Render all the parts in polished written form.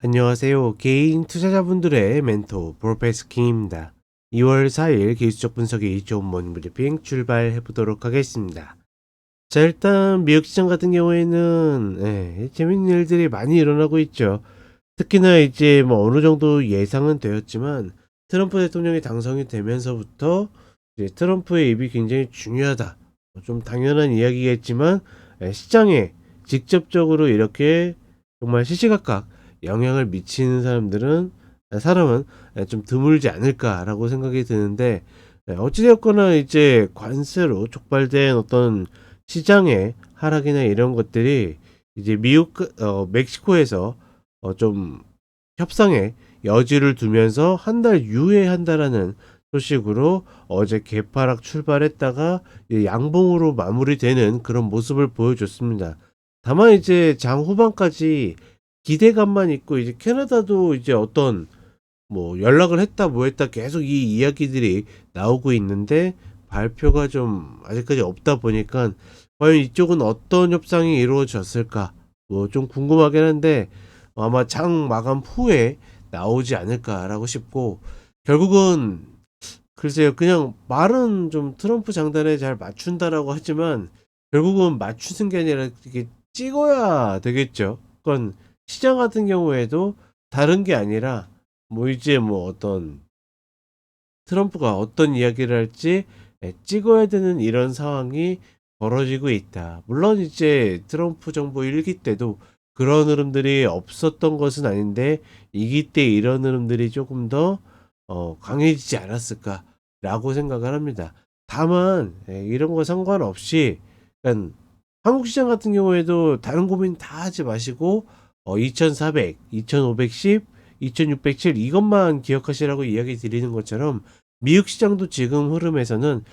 안녕하세요. 개인 투자자분들의 멘토 프로페서 킹입니다. 2월 4일 기술적 분석의 좋은 모닝 브리핑 출발해 보도록 하겠습니다. 자, 일단 미국 시장 같은 경우에는 재밌는 일들이 많이 일어나고 있죠. 특히나 이제 뭐 어느 정도 예상은 되었지만 트럼프 대통령이 당선이 되면서부터 이제 트럼프의 입이 굉장히 중요하다. 좀 당연한 이야기겠지만 시장에 직접적으로 이렇게 정말 시시각각 영향을 미치는 사람은 좀 드물지 않을까라고 생각이 드는데, 어찌되었거나 이제 관세로 촉발된 어떤 시장의 하락이나 이런 것들이 이제 멕시코에서 좀 협상의 여지를 두면서 한 달 유예한다라는 소식으로 어제 개파락 출발했다가 이제 양봉으로 마무리되는 그런 모습을 보여줬습니다. 다만 이제 장 후반까지 기대감만 있고, 이제 캐나다도 이제 어떤 뭐 연락을 했다 뭐 했다 계속 이 이야기들이 나오고 있는데 발표가 좀 아직까지 없다 보니까 과연 이쪽은 어떤 협상이 이루어졌을까 뭐 좀 궁금하긴 한데, 아마 장 마감 후에 나오지 않을까라고 싶고, 결국은 글쎄요, 그냥 말은 좀 트럼프 장단에 잘 맞춘다라고 하지만 결국은 맞추는 게 아니라 이게 찍어야 되겠죠. 그건 시장 같은 경우에도 다른 게 아니라 뭐 이제 뭐 어떤 트럼프가 어떤 이야기를 할지 찍어야 되는 이런 상황이 벌어지고 있다. 물론 이제 트럼프 정부 1기 때도 그런 흐름들이 없었던 것은 아닌데 2기 때 이런 흐름들이 조금 더 강해지지 않았을까라고 생각을 합니다. 다만 이런 거 상관없이, 그러니까 한국 시장 같은 경우에도 다른 고민 다 하지 마시고 2400, 2510, 2607 이것만 기억하시라고 이야기 드리는 것처럼 미국 시장도 지금 흐름에서는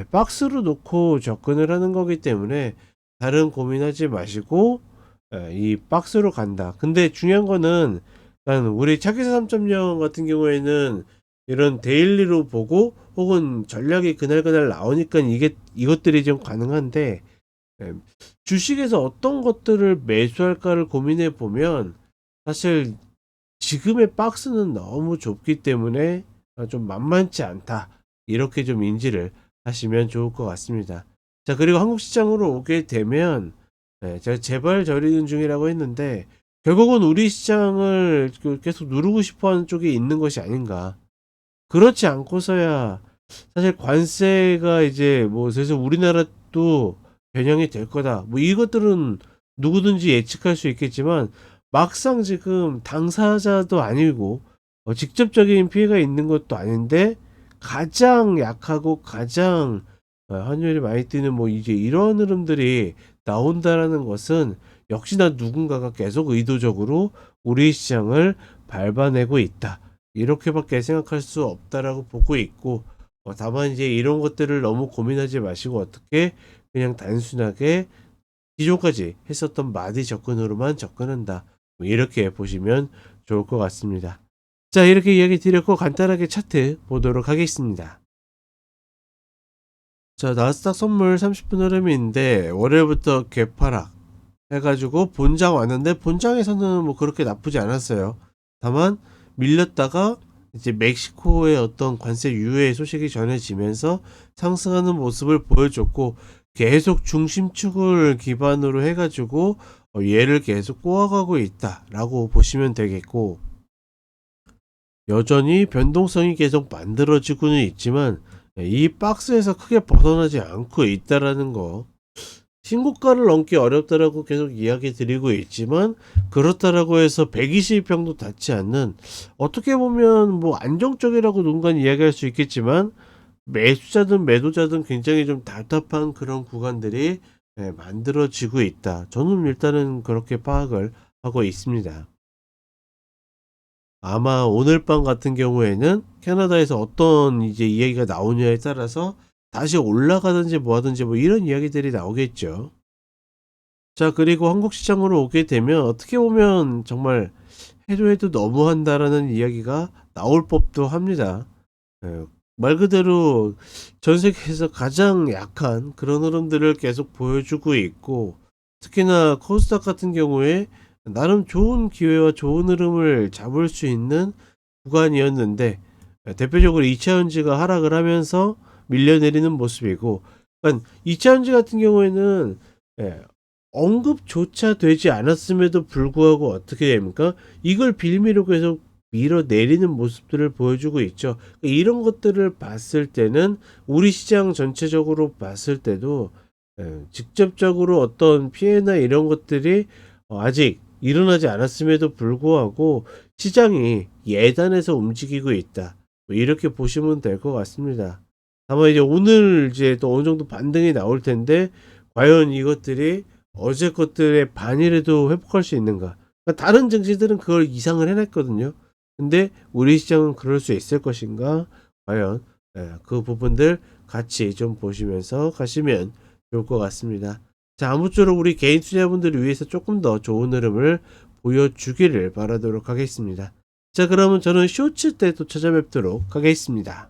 박스로 놓고 접근을 하는 거기 때문에 다른 고민하지 마시고 이 박스로 간다. 근데 중요한 거는 일단 우리 차기사 3.0 같은 경우에는 이런 데일리로 보고 혹은 전략이 그날그날 나오니까 이것들이 좀 가능한데, 예, 주식에서 어떤 것들을 매수할까를 고민해 보면 사실 지금의 박스는 너무 좁기 때문에 좀 만만치 않다. 이렇게 좀 인지를 하시면 좋을 것 같습니다. 자, 그리고 한국 시장으로 오게 되면 제가 재발 저리는 중이라고 했는데 결국은 우리 시장을 계속 누르고 싶어 하는 쪽에 있는 것이 아닌가. 그렇지 않고서야 사실 관세가 이제 뭐 그래서 우리나라도 변형이 될 거다. 뭐 이것들은 누구든지 예측할 수 있겠지만 막상 지금 당사자도 아니고 직접적인 피해가 있는 것도 아닌데 가장 약하고 가장 환율이 많이 뛰는 뭐 이제 이런 흐름들이 나온다라는 것은 역시나 누군가가 계속 의도적으로 우리 시장을 밟아내고 있다. 이렇게밖에 생각할 수 없다라고 보고 있고, 다만 이제 이런 것들을 너무 고민하지 마시고 어떻게 그냥 단순하게 기존까지 했었던 마디 접근으로만 접근한다. 뭐 이렇게 보시면 좋을 것 같습니다. 자, 이렇게 이야기 드렸고 간단하게 차트 보도록 하겠습니다. 자, 나스닥 선물 30분 흐름인데 월요일부터 개파락 해가지고 본장 왔는데 본장에서는 뭐 그렇게 나쁘지 않았어요. 다만 밀렸다가 이제 멕시코의 어떤 관세 유예 소식이 전해지면서 상승하는 모습을 보여줬고, 계속 중심축을 기반으로 해가지고 얘를 계속 꼬아가고 있다라고 보시면 되겠고, 여전히 변동성이 계속 만들어지고는 있지만 이 박스에서 크게 벗어나지 않고 있다라는 거, 신고가를 넘기 어렵다라고 계속 이야기 드리고 있지만 그렇다라고 해서 120평도 닿지 않는, 어떻게 보면 뭐 안정적이라고 누군가는 이야기할 수 있겠지만 매수자든 매도자든 굉장히 좀 답답한 그런 구간들이 만들어지고 있다. 저는 일단은 그렇게 파악을 하고 있습니다. 아마 오늘 밤 같은 경우에는 캐나다에서 어떤 이제 이야기가 나오냐에 따라서 다시 올라가든지 뭐 하든지 뭐 이런 이야기들이 나오겠죠. 자, 그리고 한국 시장으로 오게 되면 어떻게 보면 정말 해도 너무한다라는 이야기가 나올 법도 합니다. 예, 말 그대로 전 세계에서 가장 약한 그런 흐름들을 계속 보여주고 있고, 특히나 코스닥 같은 경우에 나름 좋은 기회와 좋은 흐름을 잡을 수 있는 구간이었는데 대표적으로 이차전지가 하락을 하면서 밀려내리는 모습이고, 그러니까 이차전지 같은 경우에는 예, 언급조차 되지 않았음에도 불구하고 어떻게 됩니까? 이걸 빌미로 계속 밀어내리는 모습들을 보여주고 있죠. 이런 것들을 봤을 때는 우리 시장 전체적으로 봤을 때도 직접적으로 어떤 피해나 이런 것들이 아직 일어나지 않았음에도 불구하고 시장이 예단해서 움직이고 있다. 뭐 이렇게 보시면 될 것 같습니다. 다만 이제 오늘 이제 또 어느 정도 반등이 나올 텐데 과연 이것들이 어제 것들의 반이라도 회복할 수 있는가? 그러니까 다른 증시들은 그걸 이상을 해냈거든요. 근데 우리 시장은 그럴 수 있을 것인가? 과연 그 부분들 같이 좀 보시면서 가시면 좋을 것 같습니다. 자, 아무쪼록 우리 개인 투자분들을 위해서 조금 더 좋은 흐름을 보여주기를 바라도록 하겠습니다. 자, 그러면 저는 쇼츠 때 또 찾아뵙도록 하겠습니다.